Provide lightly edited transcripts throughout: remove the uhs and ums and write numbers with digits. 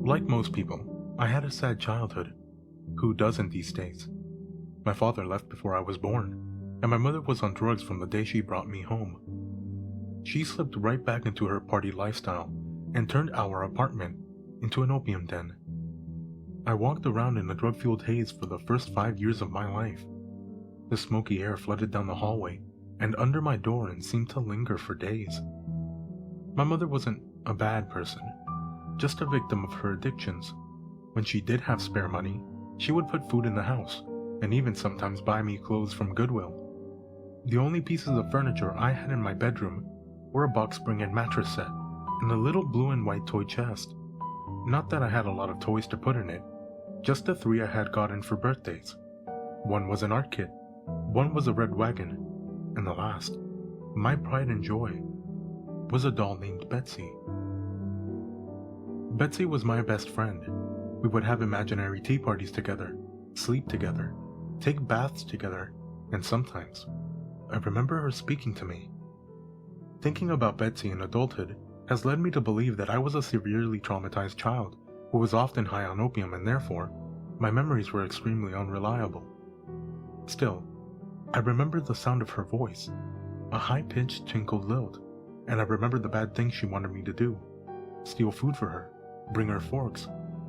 Like most people, I had a sad childhood. Who doesn't these days? My father left before I was born, and my mother was on drugs from the day she brought me home. She slipped right back into her party lifestyle and turned our apartment into an opium den. I walked around in a drug-fueled haze for the first 5 years of my life. The smoky air flooded down the hallway and under my door and seemed to linger for days. My mother wasn't a bad person, just a victim of her addictions. When she did have spare money, she would put food in the house, and even sometimes buy me clothes from Goodwill. The only pieces of furniture I had in my bedroom were a box spring and mattress set, and a little blue and white toy chest. Not that I had a lot of toys to put in it, just the 3 I had gotten for birthdays. One was an art kit, one was a red wagon, and the last, my pride and joy, was a doll named Betsy. Betsy was my best friend. We would have imaginary tea parties together, sleep together, take baths together, and sometimes, I remember her speaking to me. Thinking about Betsy in adulthood has led me to believe that I was a severely traumatized child who was often high on opium, and therefore, my memories were extremely unreliable. Still, I remember the sound of her voice, a high-pitched tinkled lilt, and I remember the bad things she wanted me to do. Steal food for her, bring her forks,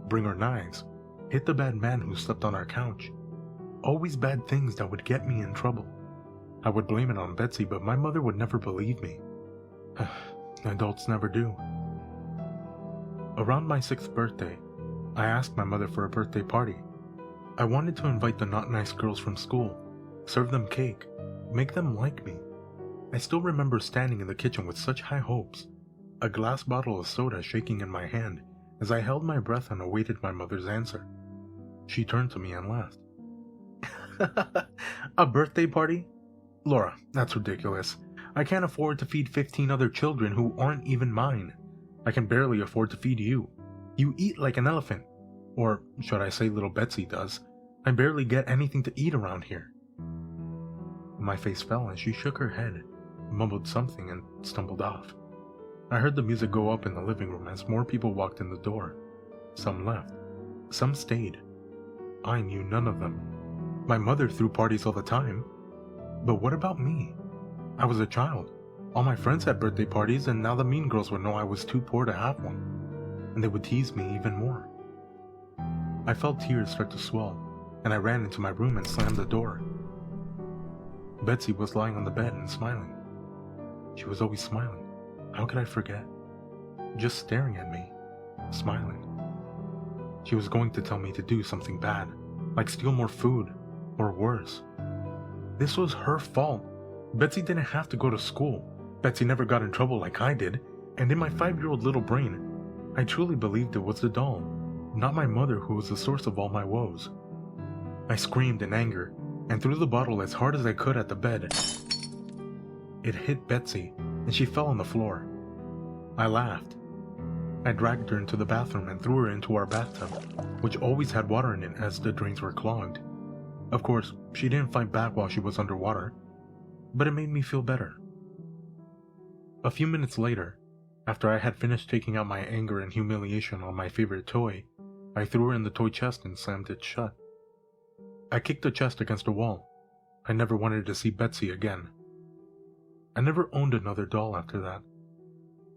bring her knives, hit the bad man who slept on our couch. Always bad things that would get me in trouble. I would blame it on Betsy, but my mother would never believe me. Adults never do. Around my 6th birthday, I asked my mother for a birthday party. I wanted to invite the not nice girls from school, serve them cake, make them like me. I still remember standing in the kitchen with such high hopes, a glass bottle of soda shaking in my hand as I held my breath and awaited my mother's answer. She turned to me and laughed. A birthday party? Laura, that's ridiculous. I can't afford to feed 15 other children who aren't even mine. I can barely afford to feed you. You eat like an elephant. Or should I say little Betsy does. I barely get anything to eat around here. My face fell and she shook her head, mumbled something, and stumbled off. I heard the music go up in the living room as more people walked in the door. Some left. Some stayed. I knew none of them. My mother threw parties all the time. But what about me? I was a child. All my friends had birthday parties, and now the mean girls would know I was too poor to have one. And they would tease me even more. I felt tears start to swell, and I ran into my room and slammed the door. Betsy was lying on the bed and smiling. She was always smiling. How could I forget? Just staring at me, smiling. She was going to tell me to do something bad, like steal more food, or worse. This was her fault. Betsy didn't have to go to school. Betsy never got in trouble like I did, and in my 5-year-old little brain, I truly believed it was the doll, not my mother, who was the source of all my woes. I screamed in anger and threw the bottle as hard as I could at the bed. It hit Betsy, and she fell on the floor. I laughed. I dragged her into the bathroom and threw her into our bathtub, which always had water in it as the drains were clogged. Of course, she didn't fight back while she was underwater, but it made me feel better. A few minutes later, after I had finished taking out my anger and humiliation on my favorite toy, I threw her in the toy chest and slammed it shut. I kicked the chest against a wall. I never wanted to see Betsy again. I never owned another doll after that.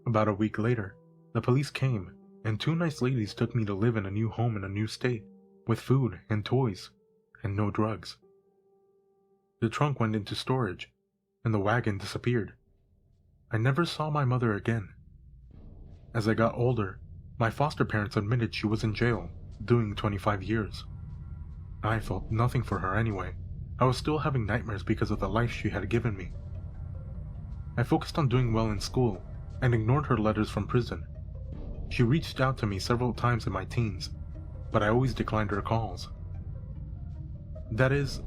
About a week later, the police came, and 2 nice ladies took me to live in a new home in a new state, with food and toys, and no drugs. The trunk went into storage, and the wagon disappeared. I never saw my mother again. As I got older, my foster parents admitted she was in jail, doing 25 years. I felt nothing for her anyway. I was still having nightmares because of the life she had given me. I focused on doing well in school, and ignored her letters from prison. She reached out to me several times in my teens, but I always declined her calls. That is,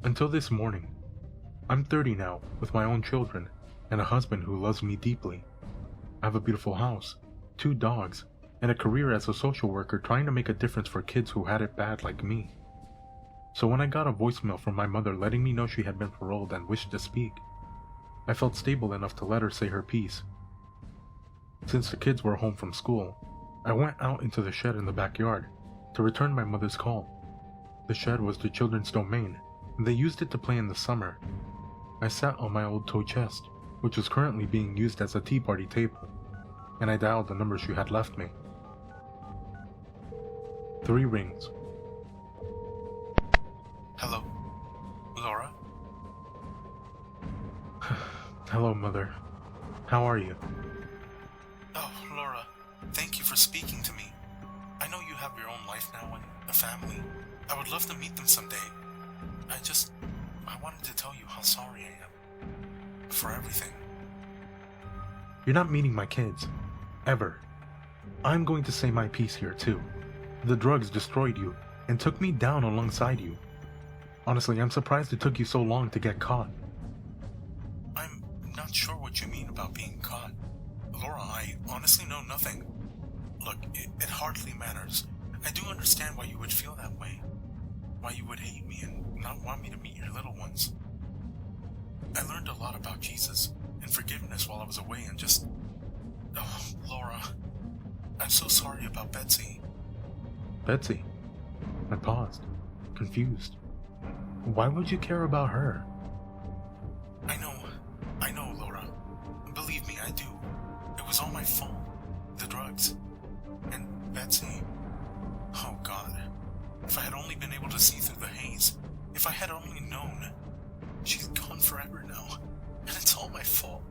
until this morning. I'm 30 now, with my own children, and a husband who loves me deeply. I have a beautiful house, 2 dogs, and a career as a social worker trying to make a difference for kids who had it bad like me. So when I got a voicemail from my mother letting me know she had been paroled and wished to speak, I felt stable enough to let her say her piece. Since the kids were home from school, I went out into the shed in the backyard to return my mother's call. The shed was the children's domain, and they used it to play in the summer. I sat on my old toy chest, which was currently being used as a tea party table, and I dialed the number she had left me. 3 rings. Hello? Laura? Hello, Mother. How are you? Oh, Laura, thank you for speaking to me. I know you have your own life now and a family. I would love to meet them someday. I wanted to tell you how sorry I am. For everything. You're not meeting my kids. Ever. I'm going to say my piece here, too. The drugs destroyed you and took me down alongside you. Honestly, I'm surprised it took you so long to get caught. I'm not sure what you mean about being caught. Laura, I honestly know nothing. Look, it hardly matters. I do understand why you would feel that way. Why you would hate me and not want me to meet your little ones. I learned a lot about Jesus and forgiveness while I was away and just... Oh, Laura, I'm so sorry about Betsy. Betsy? I paused, confused. Why would you care about her? I know, Laura. Believe me, I do. It was all my fault. The drugs. And Betsy. Oh God. If I had only been able to see through the haze. If I had only known. She's gone forever now. And it's all my fault.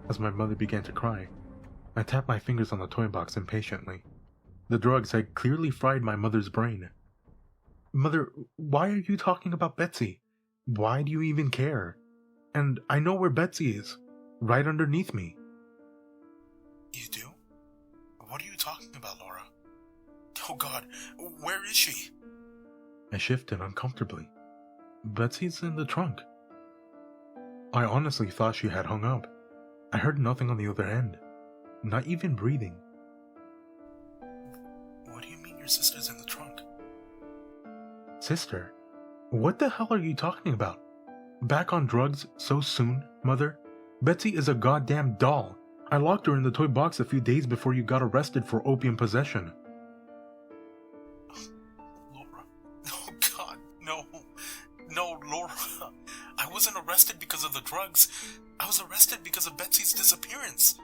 As my mother began to cry, I tapped my fingers on the toy box impatiently. The drugs had clearly fried my mother's brain. Mother, why are you talking about Betsy? Why do you even care? And I know where Betsy is. Right underneath me. You do? What are you talking about, Laura? Oh God, where is she? I shifted uncomfortably. Betsy's in the trunk. I honestly thought she had hung up. I heard nothing on the other end. Not even breathing. What do you mean your sister's in the trunk? Sister? What the hell are you talking about? Back on drugs so soon, Mother? Betsy is a goddamn doll. I locked her in the toy box a few days before you got arrested for opium possession. Laura. Oh God, no. No, Laura. I wasn't arrested because of the drugs. I was arrested because of Betsy's disappearance.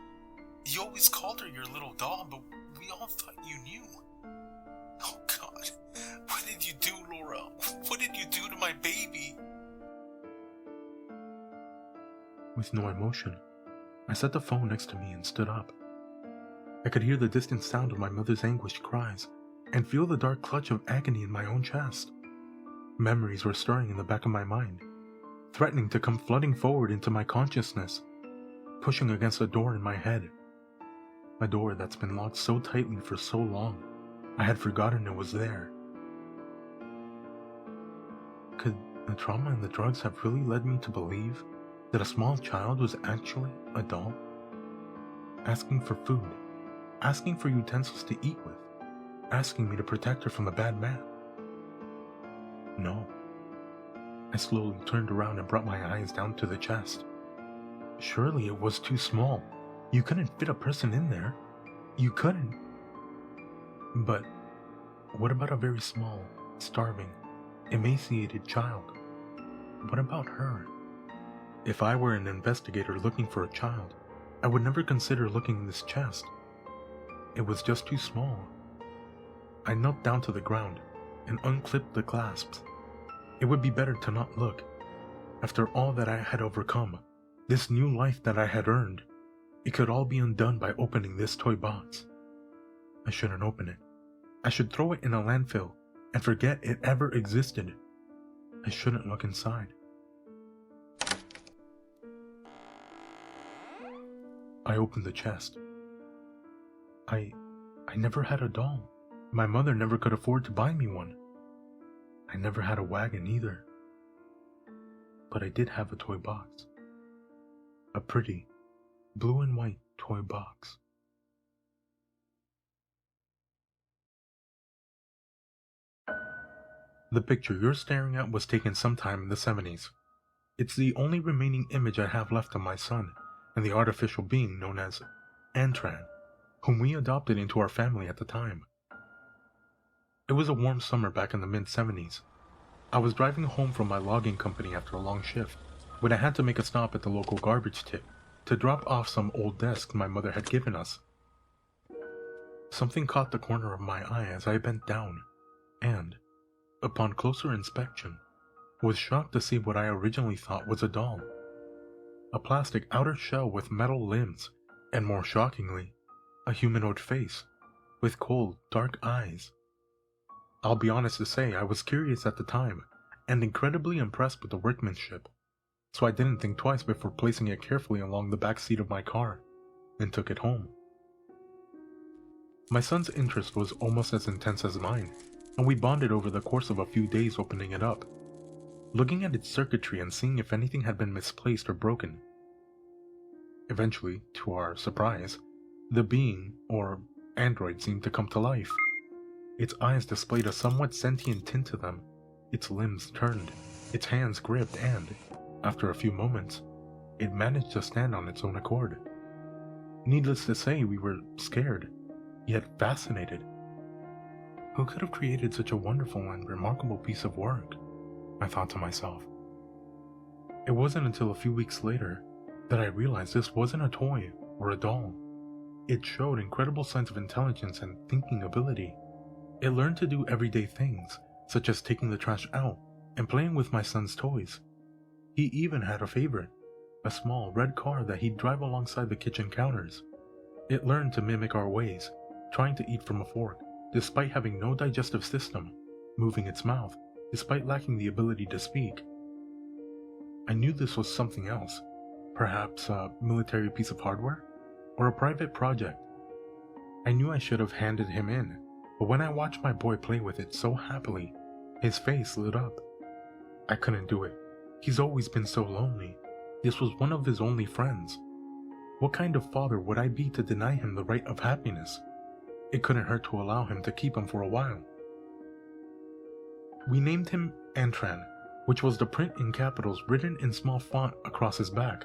You always called her your little doll, but we all thought you knew. Oh God. What did you do, Laura? What did you do to my baby? With no emotion, I set the phone next to me and stood up. I could hear the distant sound of my mother's anguished cries and feel the dark clutch of agony in my own chest. Memories were stirring in the back of my mind, threatening to come flooding forward into my consciousness, pushing against a door in my head. A door that's been locked so tightly for so long, I had forgotten it was there. Could the trauma and the drugs have really led me to believe that a small child was actually a doll? Asking for food, asking for utensils to eat with, asking me to protect her from the bad man. No. I slowly turned around and brought my eyes down to the chest. Surely it was too small. You couldn't fit a person in there. You couldn't. But what about a very small, starving, emaciated child? What about her? If I were an investigator looking for a child, I would never consider looking in this chest. It was just too small. I knelt down to the ground and unclipped the clasps. It would be better to not look. After all that I had overcome, this new life that I had earned, it could all be undone by opening this toy box. I shouldn't open it. I should throw it in a landfill and forget it ever existed. I shouldn't look inside. I opened the chest. I never had a doll. My mother never could afford to buy me one. I never had a wagon either. But I did have a toy box. A pretty, blue and white toy box. The picture you're staring at was taken sometime in the 70s. It's the only remaining image I have left of my son and the artificial being known as Antran. whom we adopted into our family at the time. It was a warm summer back in the mid-70s. I was driving home from my logging company after a long shift when I had to make a stop at the local garbage tip to drop off some old desks my mother had given us. Something caught the corner of my eye as I bent down, and, upon closer inspection, was shocked to see what I originally thought was a doll. A plastic outer shell with metal limbs, and more shockingly, a humanoid face, with cold, dark eyes. I'll be honest to say I was curious at the time, and incredibly impressed with the workmanship, so I didn't think twice before placing it carefully along the back seat of my car, and took it home. My son's interest was almost as intense as mine, and we bonded over the course of a few days opening it up, looking at its circuitry and seeing if anything had been misplaced or broken. Eventually, to our surprise, the being, or android, seemed to come to life. Its eyes displayed a somewhat sentient tint to them, its limbs turned, its hands gripped, and, after a few moments, it managed to stand on its own accord. Needless to say, we were scared, yet fascinated. Who could have created such a wonderful and remarkable piece of work? I thought to myself. It wasn't until a few weeks later that I realized this wasn't a toy or a doll. It showed incredible signs of intelligence and thinking ability. It learned to do everyday things, such as taking the trash out and playing with my son's toys. He even had a favorite, a small red car that he'd drive alongside the kitchen counters. It learned to mimic our ways, trying to eat from a fork, despite having no digestive system, moving its mouth, despite lacking the ability to speak. I knew this was something else, perhaps a military piece of hardware, or a private project. I knew I should have handed him in, but when I watched my boy play with it so happily, his face lit up. I couldn't do it. He's always been so lonely. This was one of his only friends. What kind of father would I be to deny him the right of happiness? It couldn't hurt to allow him to keep him for a while. We named him Antran, which was the print in capitals written in small font across his back.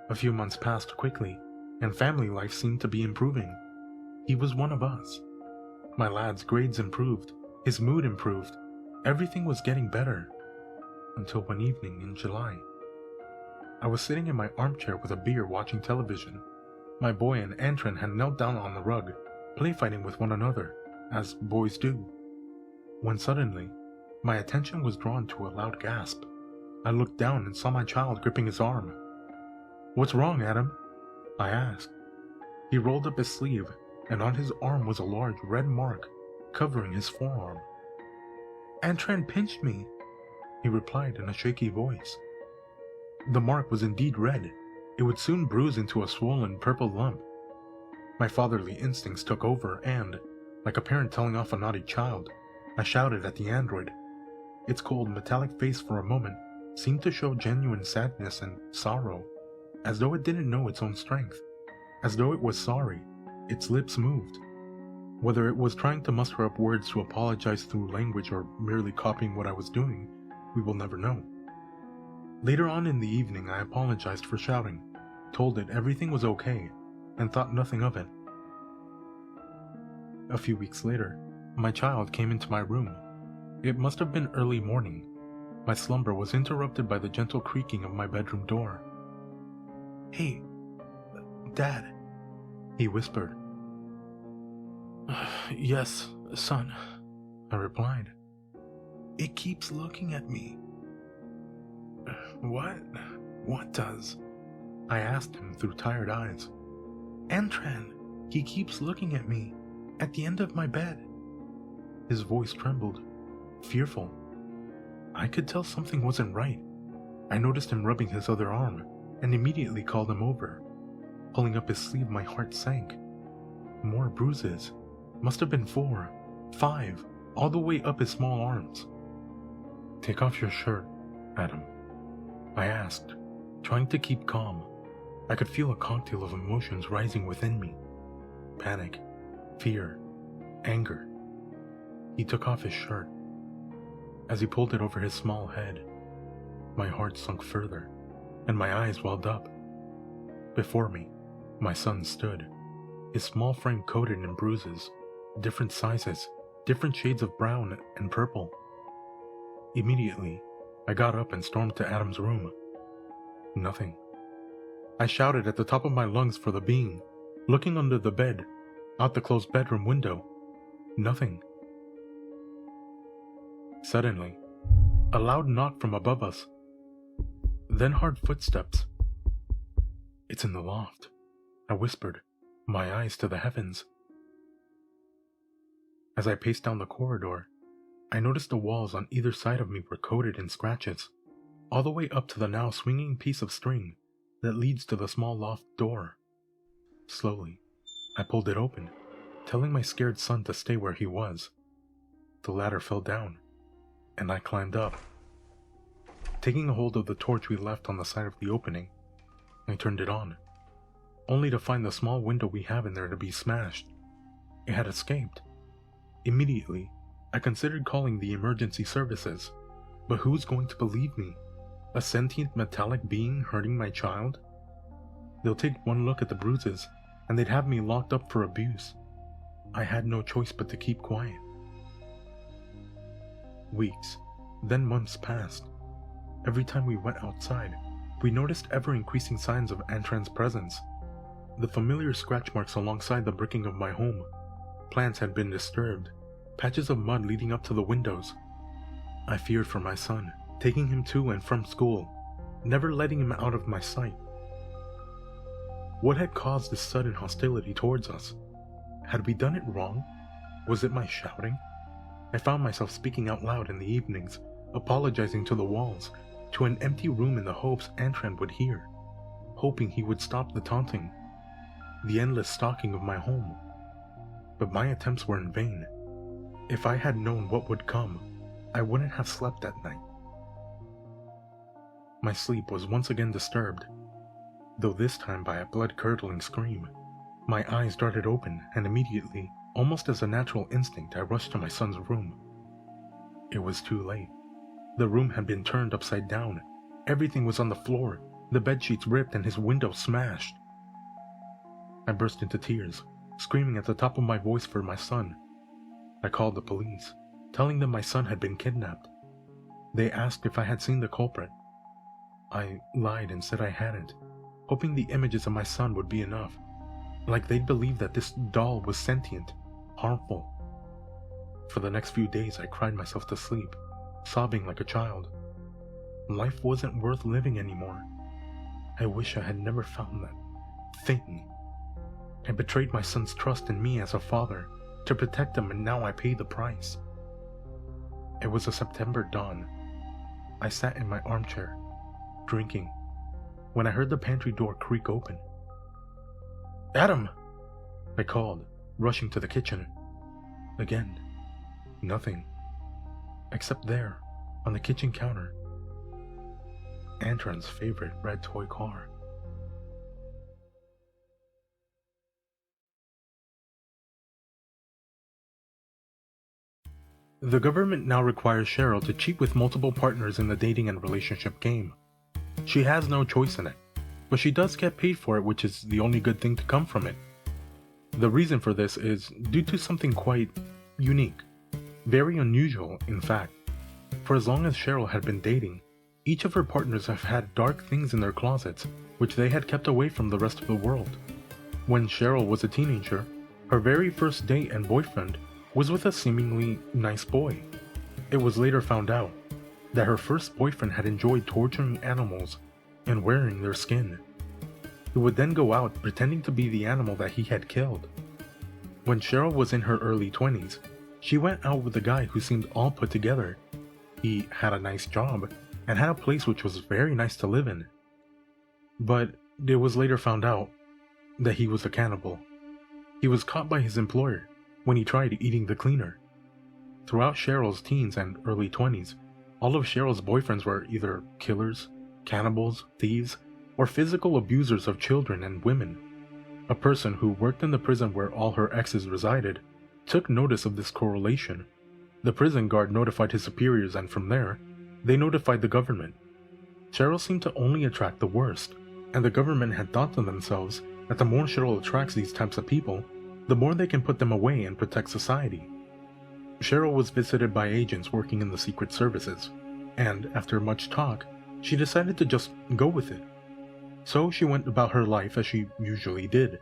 A few months passed quickly, and family life seemed to be improving. He was one of us. My lad's grades improved, his mood improved, everything was getting better. Until one evening in July. I was sitting in my armchair with a beer watching television. My boy and Antran had knelt down on the rug, play fighting with one another, as boys do. When suddenly, my attention was drawn to a loud gasp. I looked down and saw my child gripping his arm. "What's wrong, Adam?" I asked. He rolled up his sleeve, and on his arm was a large red mark covering his forearm. "Antran pinched me," he replied in a shaky voice. The mark was indeed red. It would soon bruise into a swollen purple lump. My fatherly instincts took over and, like a parent telling off a naughty child, I shouted at the android. Its cold metallic face for a moment seemed to show genuine sadness and sorrow, as though it didn't know its own strength, as though it was sorry. Its lips moved. Whether it was trying to muster up words to apologize through language or merely copying what I was doing, we will never know. Later on in the evening, I apologized for shouting, told it everything was okay, and thought nothing of it. A few weeks later, my child came into my room. It must have been early morning. My slumber was interrupted by the gentle creaking of my bedroom door. "Hey, Dad," he whispered. "Yes, son," I replied. "It keeps looking at me." What does?" I asked him through tired eyes. "Antran, he keeps looking at me, at the end of my bed." His voice trembled, fearful. I could tell something wasn't right. I noticed him rubbing his other arm, and immediately called him over. Pulling up his sleeve, my heart sank. More bruises. Must have been 4, 5, all the way up his small arms. "Take off your shirt, Adam," I asked, trying to keep calm. I could feel a cocktail of emotions rising within me. Panic, fear, anger. He took off his shirt. As he pulled it over his small head, my heart sunk further, and my eyes welled up. Before me, my son stood, his small frame coated in bruises, different sizes, different shades of brown and purple. Immediately, I got up and stormed to Adam's room. Nothing. I shouted at the top of my lungs for the being, looking under the bed, out the closed bedroom window. Nothing. Suddenly, a loud knock from above us. Then hard footsteps. "It's in the loft," I whispered, my eyes to the heavens. As I paced down the corridor, I noticed the walls on either side of me were coated in scratches, all the way up to the now swinging piece of string that leads to the small loft door. Slowly, I pulled it open, telling my scared son to stay where he was. The ladder fell down, and I climbed up. Taking a hold of the torch we left on the side of the opening, I turned it on, only to find the small window we have in there to be smashed. It had escaped. Immediately, I considered calling the emergency services, but who's going to believe me? A sentient metallic being hurting my child? They'll take one look at the bruises, and they'd have me locked up for abuse. I had no choice but to keep quiet. Weeks, then months passed. Every time we went outside, we noticed ever-increasing signs of Antran's presence. The familiar scratch marks alongside the bricking of my home. Plants had been disturbed, patches of mud leading up to the windows. I feared for my son, taking him to and from school, never letting him out of my sight. What had caused this sudden hostility towards us? Had we done it wrong? Was it my shouting? I found myself speaking out loud in the evenings, apologizing to the walls, to an empty room in the hopes Antran would hear, hoping he would stop the taunting, the endless stalking of my home. But my attempts were in vain. If I had known what would come, I wouldn't have slept that night. My sleep was once again disturbed, though this time by a blood-curdling scream. My eyes darted open, and immediately, almost as a natural instinct, I rushed to my son's room. It was too late. The room had been turned upside down. Everything was on the floor, the bedsheets ripped and his window smashed. I burst into tears, screaming at the top of my voice for my son. I called the police, telling them my son had been kidnapped. They asked if I had seen the culprit. I lied and said I hadn't, hoping the images of my son would be enough, like they'd believe that this doll was sentient, harmful. For the next few days I cried myself to sleep, sobbing like a child. Life wasn't worth living anymore. I wish I had never found that thing. I betrayed my son's trust in me as a father, to protect him, and now I pay the price. It was a September dawn. I sat in my armchair, drinking, when I heard the pantry door creak open. "Adam!" I called, rushing to the kitchen. Again, nothing. Except there, on the kitchen counter, Antran's favorite red toy car. The government now requires Cheryl to cheat with multiple partners in the dating and relationship game. She has no choice in it, but she does get paid for it, which is the only good thing to come from it. The reason for this is due to something quite unique, very unusual in fact. For as long as Cheryl had been dating, each of her partners have had dark things in their closets, which they had kept away from the rest of the world. When Cheryl was a teenager, her very first date and boyfriend was with a seemingly nice boy. It was later found out that her first boyfriend had enjoyed torturing animals and wearing their skin. He would then go out pretending to be the animal that he had killed. When Cheryl was in her early 20s, she went out with a guy who seemed all put together. He had a nice job and had a place which was very nice to live in. But it was later found out that he was a cannibal. He was caught by his employer when he tried eating the cleaner. Throughout Cheryl's teens and early 20s, all of Cheryl's boyfriends were either killers, cannibals, thieves, or physical abusers of children and women. A person who worked in the prison where all her exes resided took notice of this correlation. The prison guard notified his superiors, and from there, they notified the government. Cheryl seemed to only attract the worst, and the government had thought to themselves that the more Cheryl attracts these types of people, the more they can put them away and protect society. Cheryl was visited by agents working in the Secret Services, and after much talk, she decided to just go with it. So she went about her life as she usually did,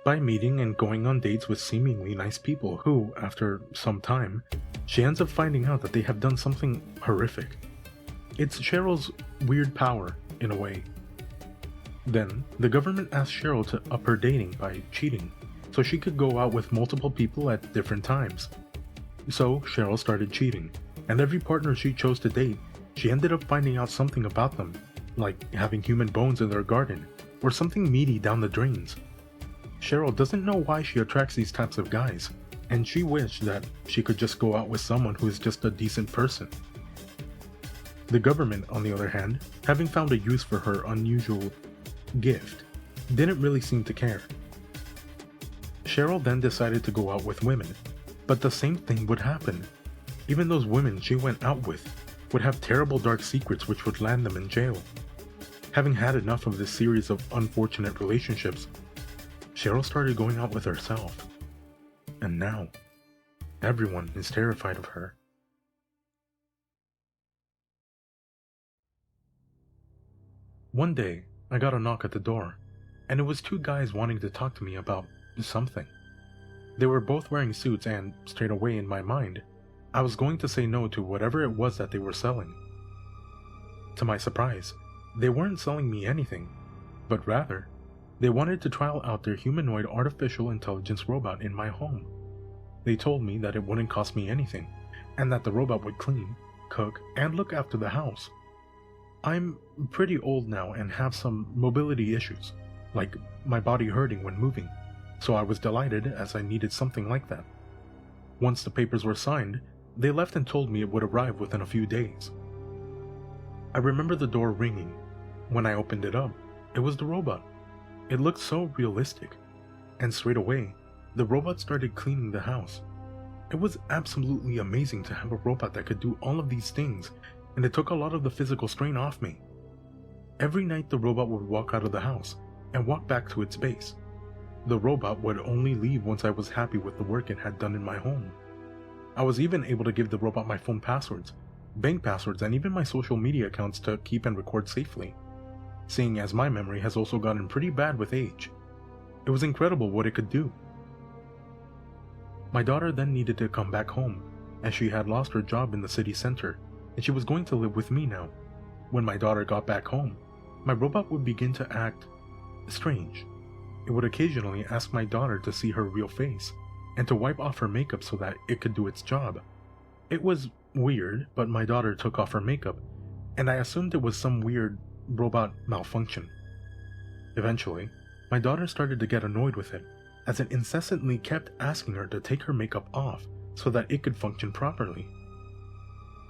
by meeting and going on dates with seemingly nice people who, after some time, she ends up finding out that they have done something horrific. It's Cheryl's weird power, in a way. Then, the government asked Cheryl to up her dating by cheating, so she could go out with multiple people at different times. So, Cheryl started cheating, and every partner she chose to date, she ended up finding out something about them, like having human bones in their garden, or something meaty down the drains. Cheryl doesn't know why she attracts these types of guys, and she wished that she could just go out with someone who is just a decent person. The government, on the other hand, having found a use for her unusual gift, didn't really seem to care. Cheryl then decided to go out with women, but the same thing would happen. Even those women she went out with would have terrible dark secrets which would land them in jail. Having had enough of this series of unfortunate relationships, Cheryl started going out with herself. And now, everyone is terrified of her. One day, I got a knock at the door, and it was two guys wanting to talk to me about something. They were both wearing suits, and straight away in my mind, I was going to say no to whatever it was that they were selling. To my surprise, they weren't selling me anything, but rather, they wanted to trial out their humanoid artificial intelligence robot in my home. They told me that it wouldn't cost me anything, and that the robot would clean, cook, and look after the house. I'm pretty old now and have some mobility issues, like my body hurting when moving, so I was delighted as I needed something like that. Once the papers were signed, they left and told me it would arrive within a few days. I remember the door ringing. When I opened it up, it was the robot. It looked so realistic, and straight away, the robot started cleaning the house. It was absolutely amazing to have a robot that could do all of these things, and it took a lot of the physical strain off me. Every night the robot would walk out of the house and walk back to its base. The robot would only leave once I was happy with the work it had done in my home. I was even able to give the robot my phone passwords, bank passwords, and even my social media accounts to keep and record safely, seeing as my memory has also gotten pretty bad with age. It was incredible what it could do. My daughter then needed to come back home, as she had lost her job in the city center, and she was going to live with me now. When my daughter got back home, my robot would begin to act strange. It would occasionally ask my daughter to see her real face, and to wipe off her makeup so that it could do its job. It was weird, but my daughter took off her makeup, and I assumed it was some weird robot malfunction. Eventually, my daughter started to get annoyed with it, as it incessantly kept asking her to take her makeup off so that it could function properly.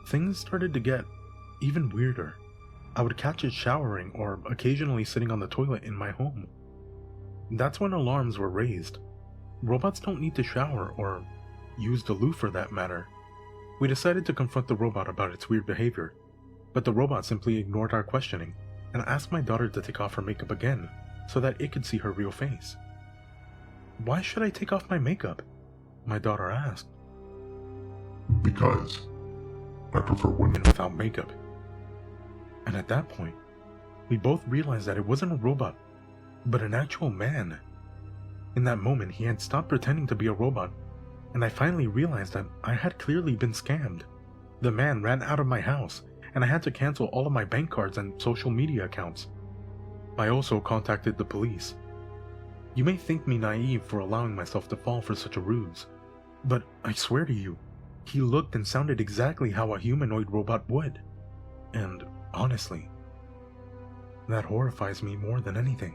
Things started to get even weirder. I would catch it showering or occasionally sitting on the toilet in my home. That's when alarms were raised. Robots don't need to shower or use the loo for that matter. We decided to confront the robot about its weird behavior, but the robot simply ignored our questioning and asked my daughter to take off her makeup again so that it could see her real face. "Why should I take off my makeup?" my daughter asked. "Because I prefer women without makeup. And at that point, we both realized that it wasn't a robot, but an actual man. In that moment, he had stopped pretending to be a robot, and I finally realized that I had clearly been scammed. The man ran out of my house, and I had to cancel all of my bank cards and social media accounts. I also contacted the police. You may think me naive for allowing myself to fall for such a ruse, but I swear to you, he looked and sounded exactly how a humanoid robot would. And honestly, that horrifies me more than anything.